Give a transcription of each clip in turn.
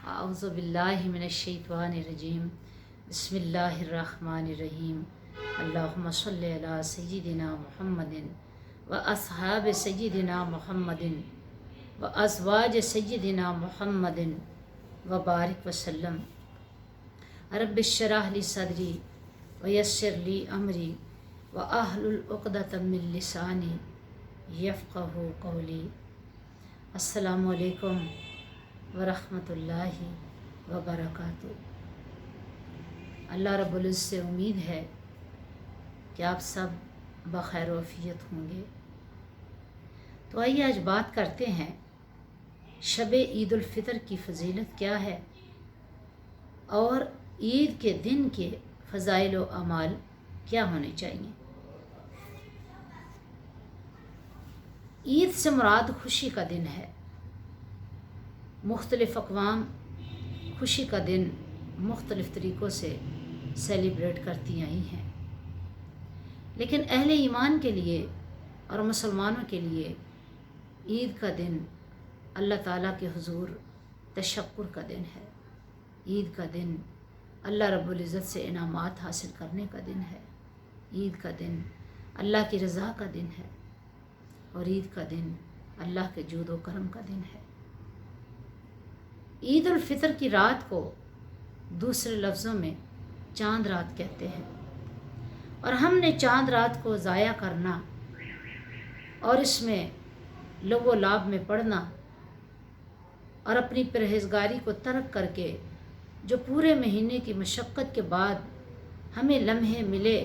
अऊज़ु बिल्लाहि मिनश्शैतानिर्रजीम बिस्मिल्लाहिर्रहमानिर्रहीम अल्लाहुम्मा सल्लि अला सय्यिदिना मुहम्मदिन व अस्हाब सय्यिदिना मुहम्मदिन व अज़वाज सय्यिदिना मुहम्मदिन व बारिक वसल्लम। रब्बिश्शरह ली सदरी व यस्सिर ली अमरी व अहलुल उक़दतम मिन लिसानी यफ़क़हू क़ौली। अस्सलामु अलैकुम व रहमतुल्लाहि व बरकातुहू। अल्लाह रब्बुल इज़्ज़त से उम्मीद है कि आप सब बखैर वफ़ियत होंगे। तो आइए आज बात करते हैं शब ईद उल फ़ितर की फ़जीलत क्या है और ईद के दिन के फ़ज़ाइल व अमाल क्या होने चाहिए। ईद से मुराद खुशी का दिन है। मुख्तलिफ़ अक़वाम खुशी का दिन मुख्तलिफ़ तरीक़ों से सेलिब्रेट करती आई हैं, लेकिन अहले ईमान के लिए और मुसलमानों के लिए ईद का दिन अल्लाह ताला के हुज़ूर तशक्कुर का दिन है। ईद का दिन अल्लाह रब्बुल इज़्ज़त से इनामात हासिल करने का दिन है। ईद का दिन अल्लाह की रज़ा का दिन है और ईद का दिन अल्लाह के जूद व करम का दिन है। ईद उल फ़ितर की रात को दूसरे लफ्ज़ों में चांद रात कहते हैं और हमने चांद रात को ज़ाया करना और इसमें लव व लाभ में पड़ना और अपनी परहेज़गारी को तर्क करके जो पूरे महीने की मशक्क़त के बाद हमें लम्हे मिले,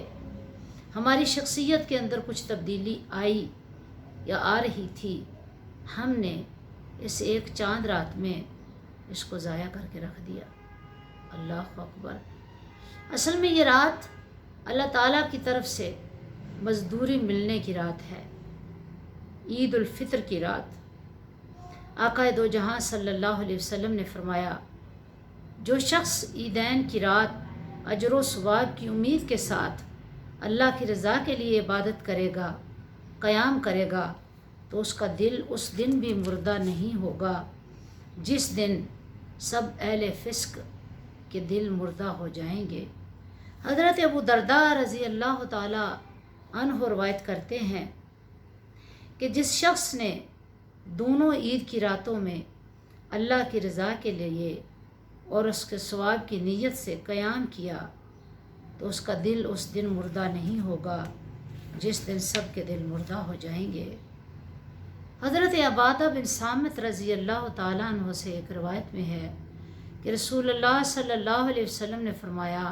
हमारी शख्सियत के अंदर कुछ तब्दीली आई या आ रही थी, हमने इस एक चांद रात में इसको ज़ाया करके रख दिया। अल्लाह अकबर। असल में ये रात अल्लाह ताला की तरफ से मज़दूरी मिलने की रात है। ईद उल फ़ितर की रात आक़ाए दो जहां सल्लल्लाहु अलैहि वसल्लम ने फरमाया, जो शख्स ईदैन की रात अजर व सवाब की उम्मीद के साथ अल्लाह की रज़ा के लिए इबादत करेगा, क़याम करेगा, तो उसका दिल उस दिन भी मुर्दा नहीं होगा जिस दिन सब अहले फ़िस्क के दिल मुर्दा हो जाएंगे। हज़रत अबू दरदा रज़ी अल्लाह ताला अन्हु रवायत करते हैं कि जिस शख्स ने दोनों ईद की रातों में अल्लाह की रज़ा के लिए और उसके सवाब की नीयत से क़याम किया, तो उसका दिल उस दिन मुर्दा नहीं होगा जिस दिन सब के दिल मुर्दा हो जाएंगे। हज़रत अबादा बिन सामित रज़ी अल्लाह ताला अन्हु से एक रवायत में है कि रसूलुल्लाह सल्लल्लाहु अलैहि वसल्लम ने फरमाया,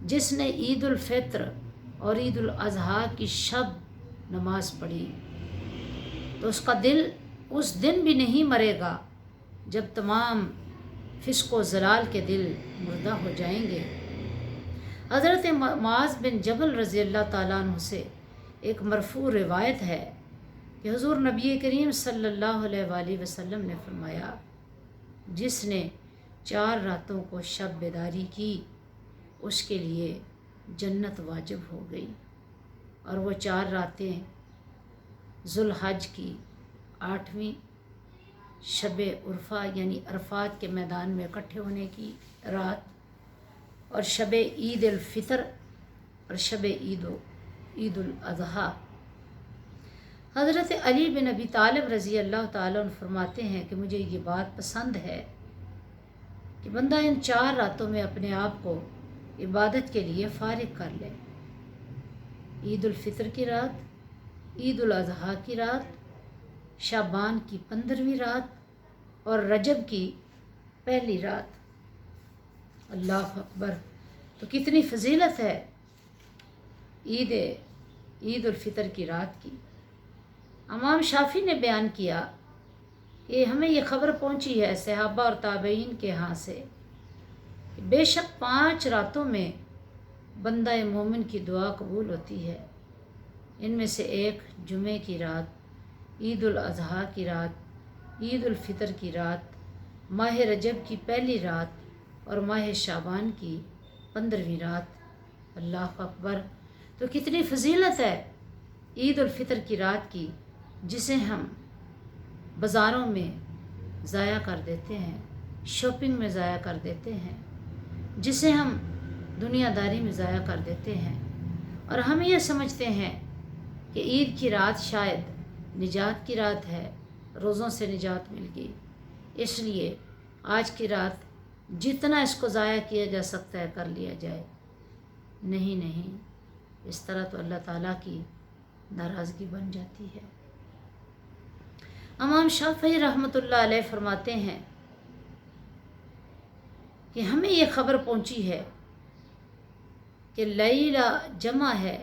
जिसने ईद उल फ़ित्र और ईद उल अज़हा की शब नमाज पढ़ी, तो उसका दिल उस दिन भी नहीं मरेगा जब तमाम फ़िस्क व ज़लाल के दिल मुर्दा हो जाएंगे। हज़रत मुआज़ बिन जबल रज़ी अल्लाह ताला अन्हु से एक मरफ़ू रिवायत है कि हुज़ूर नबी करीम सल्लल्लाहु अलैहि वसल्लम ने फरमाया, जिसने 4 रातों को शब बेदारी की उसके लिए जन्नत वाजिब हो गई। और वो 4 रातें ज़ुल्हज की 8वीं शब उर्फ़ा यानी अरफ़ात के मैदान में इकट्ठे होने की रात और शब ईद उल फ़ितर और शब ईद उल अज़हा। हज़रत अली बिन अबी तालिब रज़ी अल्लाह ताला अन्हु फरमाते हैं कि मुझे ये बात पसंद है कि बंदा इन 4 रातों में अपने आप को इबादत के लिए फ़ारिग कर ले। ईद उल फ़ितर की रात, ईद उल अज़हा की रात, शाबान की 15वीं रात और रजब की पहली रात। अल्लाह अकबर। तो कितनी फ़जीलत है ईद उल फ़ितर की रात की। इमाम शाफ़ी ने बयान किया कि हमें ये ख़बर पहुँची है सहाबा और ताबईन के यहाँ से, बेशक 5 रातों में बंदा मोमिन की दुआ कबूल होती है। इनमें से एक जुमे की रात, ईद उल अज़हा की रात, ईद उल फ़ितर की रात, माह रजब की पहली रात और माह शाबान की 15वीं रात। अल्लाह अकबर। तो कितनी फ़जीलत है ईद उल फ़ितर की रात की, जिसे हम बाज़ारों में ज़ाया कर देते हैं, शॉपिंग में ज़ाया कर देते हैं, जिसे हम दुनियादारी में ज़ाया कर देते हैं। और हम ये समझते हैं कि ईद की रात शायद निजात की रात है, रोज़ों से निजात मिल गई, इसलिए आज की रात जितना इसको ज़ाया किया जा सकता है कर लिया जाए। नहीं नहीं, इस तरह तो अल्लाह ताला की नाराज़गी बन जाती है। इमाम शाफ़ी रहमतुल्लाह अलैह फरमाते हैं कि हमें ये ख़बर पहुंची है कि लैला जमा है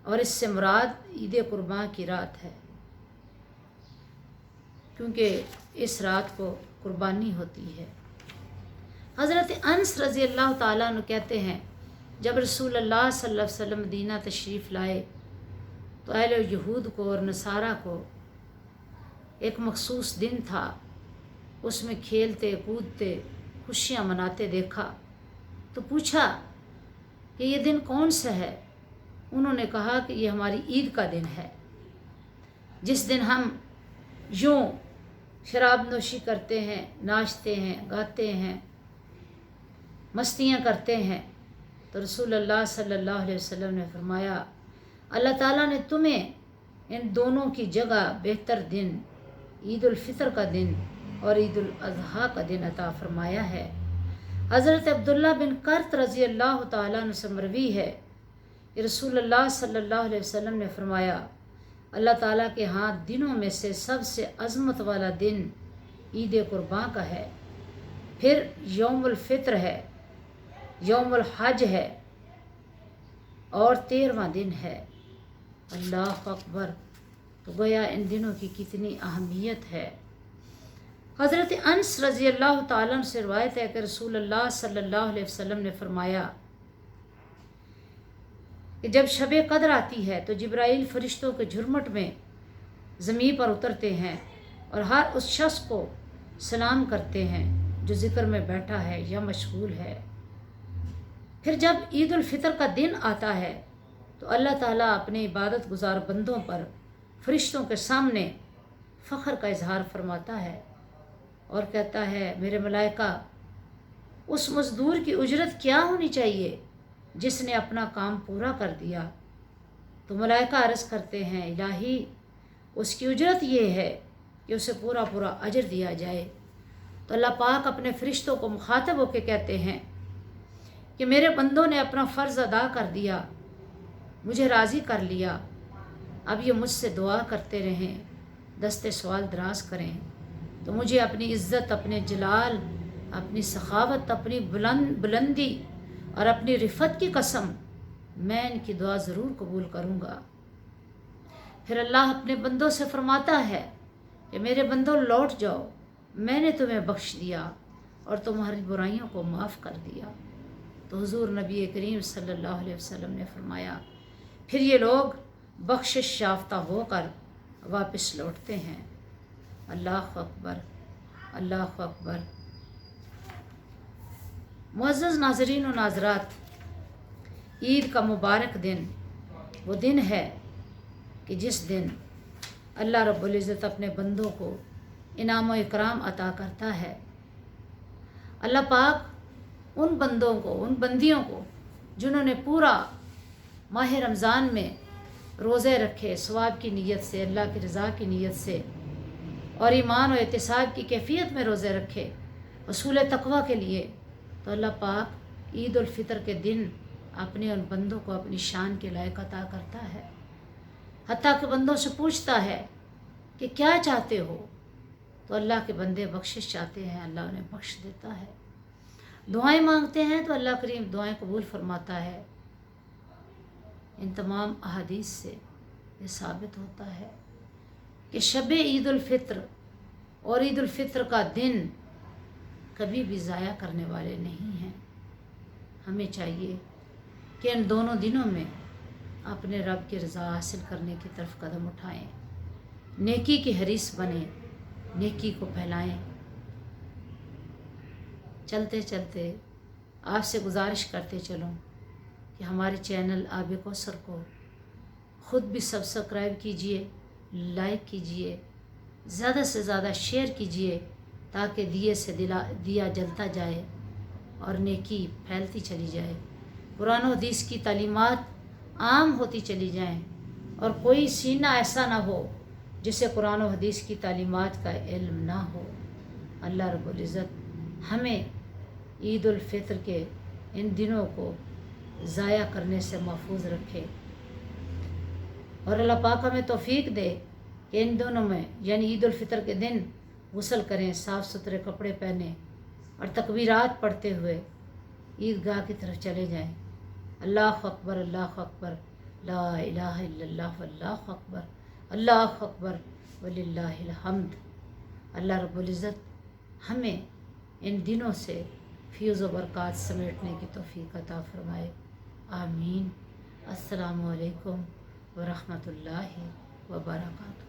और इससे मुराद ईद कुर्बान की रात है, क्योंकि इस रात को कुर्बानी होती है। हज़रत अनस रज़ी अल्लाह ताला अन्हु कहते हैं, जब रसूल अल्लाह सल्लल्लाहु अलैहि वसल्लम मदीना तशरीफ़ लाए तो अहले यहूद को और नसारा को एक मखसूस दिन था, उसमें खेलते कूदते खुशियाँ मनाते देखा। तो पूछा कि ये दिन कौन सा है? उन्होंने कहा कि ये हमारी ईद का दिन है, जिस दिन हम यूँ शराब नोशी करते हैं, नाचते हैं, गाते हैं, मस्तियाँ करते हैं। तो रसूल अल्लाह सल्लल्लाहु अलैहि वसल्लम ने फरमाया, अल्लाह ताला ने तुम्हें इन दोनों की जगह बेहतर दिन ईद उल फितर का दिन और ईद उल अज़हा का दिन अता फरमाया है। हज़रत अब्दुल्ला बिन कर्त रज़ी अल्लाह ताला अन्हु से मरवी है कि रसूल अल्लाह सल्लल्लाहु अलैहि वसल्लम ने फरमाया, अल्लाह ताला के हाथ दिनों में से सबसे अज़मत वाला दिन ईद कुर्बान का है, फिर यौमुल फित्र है, यौमुल हज है और 13वां दिन है। अल्लाह अकबर। तो गोया इन दिनों की कितनी अहमियत है। हज़रत अनस रज़ी अल्लाह ताला अन्हु से रिवायत है कि रसूल अल्लाह सल्लल्लाहु अलैहि वसल्लम ने फरमाया कि जब शब कद्र आती है तो जिब्राइल फरिश्तों के झुरमुट में ज़मीन पर उतरते हैं और हर उस शख्स को सलाम करते हैं जो ज़िक्र में बैठा है या मशगूल है। फिर जब ईद उल फितर का दिन आता है तो अल्लाह ताला अपने इबादत गुजार बंदों पर फरिश्तों के सामने फ़ख्र का इजहार फरमाता है और कहता है, मेरे मलाइका, उस मज़दूर की उजरत क्या होनी चाहिए जिसने अपना काम पूरा कर दिया? तो मलाइका अर्ज़ करते हैं, इलाही, उसकी उजरत ये है कि उसे पूरा पूरा अजर दिया जाए। तो अल्लाह पाक अपने फ़रिश्तों को मुखातब होकर कहते हैं कि मेरे बंदों ने अपना फ़र्ज़ अदा कर दिया, मुझे राज़ी कर लिया, अब ये मुझसे दुआ करते रहें, दस्ते सवाल दराज करें तो मुझे अपनी इज़्ज़त, अपने जलाल, अपनी सखावत, अपनी बुलंदी और अपनी रिफ़त की कसम, मैं इनकी दुआ ज़रूर कबूल करूँगा। फिर अल्लाह अपने बंदों से फरमाता है कि मेरे बंदों लौट जाओ, मैंने तुम्हें बख्श दिया और तुम्हारी बुराइयों को माफ़ कर दिया। तो हुज़ूर नबी करीम सल्लल्लाहु अलैहि वसल्लम ने फरमाया, फिर ये लोग बख्शिश याफ्ता होकर वापस लौटते हैं। अल्लाह अकबर, अल्लाह अकबर। मुअज़्ज़ज़ नाज़रीन व नाज़रात, ईद का मुबारक दिन वो दिन है कि जिस दिन अल्लाह रब्बुल इज़्ज़त अपने बंदों को इनाम व इकराम अता करता है। अल्लाह पाक उन बंदों को, उन बंदियों को जिन्होंने पूरा माह रमज़ान में रोज़े रखे सवाब की नीयत से, अल्लाह की रज़ा की नीयत से और ईमान और एहतिसाब की कैफियत में रोज़े रखे वसूल तक़वा के लिए, तो अल्लाह पाक ईद उल फितर के दिन अपने उन बंदों को अपनी शान के लायक अता करता है। हत्ता के बंदों से पूछता है कि क्या चाहते हो, तो अल्लाह के बंदे बख्शिश चाहते हैं, अल्लाह उन्हें बख्श देता है। दुआएं मांगते हैं तो अल्लाह करीम दुआएं कबूल फरमाता है। इन तमाम अहादीस से ये साबित होता है कि शब ईद उल फित्र और ईद उल फित्र का दिन कभी भी ज़ाया करने वाले नहीं हैं। हमें चाहिए कि इन दोनों दिनों में अपने रब की रज़ा हासिल करने की तरफ कदम उठाएं, नेकी की हरीस बने, नेकी को फैलाएं। चलते चलते आपसे गुजारिश करते चलूं कि हमारे चैनल आब कौसर को ख़ुद भी सब्सक्राइब कीजिए, लाइक कीजिए, ज़्यादा से ज़्यादा शेयर कीजिए تاکہ دیے سے دیا جلتا جائے اور نیکی پھیلتی چلی جائے، قرآن و حدیث کی تعلیمات عام ہوتی چلی جائیں، اور کوئی سینہ ایسا نہ ہو جسے قرآن و حدیث کی تعلیمات کا علم نہ ہو۔ اللہ رب العزت ہمیں عید الفطر کے ان دنوں کو ضائع کرنے سے محفوظ رکھے، اور اللہ پاک ہمیں توفیق دے کہ ان دنوں میں یعنی عید الفطر کے دن غسل کریں، صاف ستھرے کپڑے پہنیں اور تکبیرات پڑھتے ہوئے عیدگاہ کی طرف چلے جائیں۔ اللہ اکبر، اللہ اکبر، لا الہ الا اللہ، واللہ اکبر، اللہ اکبر وللہ الحمد۔ اللہ رب العزت ہمیں ان دنوں سے فیض و برکات سمیٹنے کی توفیق عطا فرمائے، آمین۔ السلام علیکم ورحمۃ اللہ وبرکاتہ۔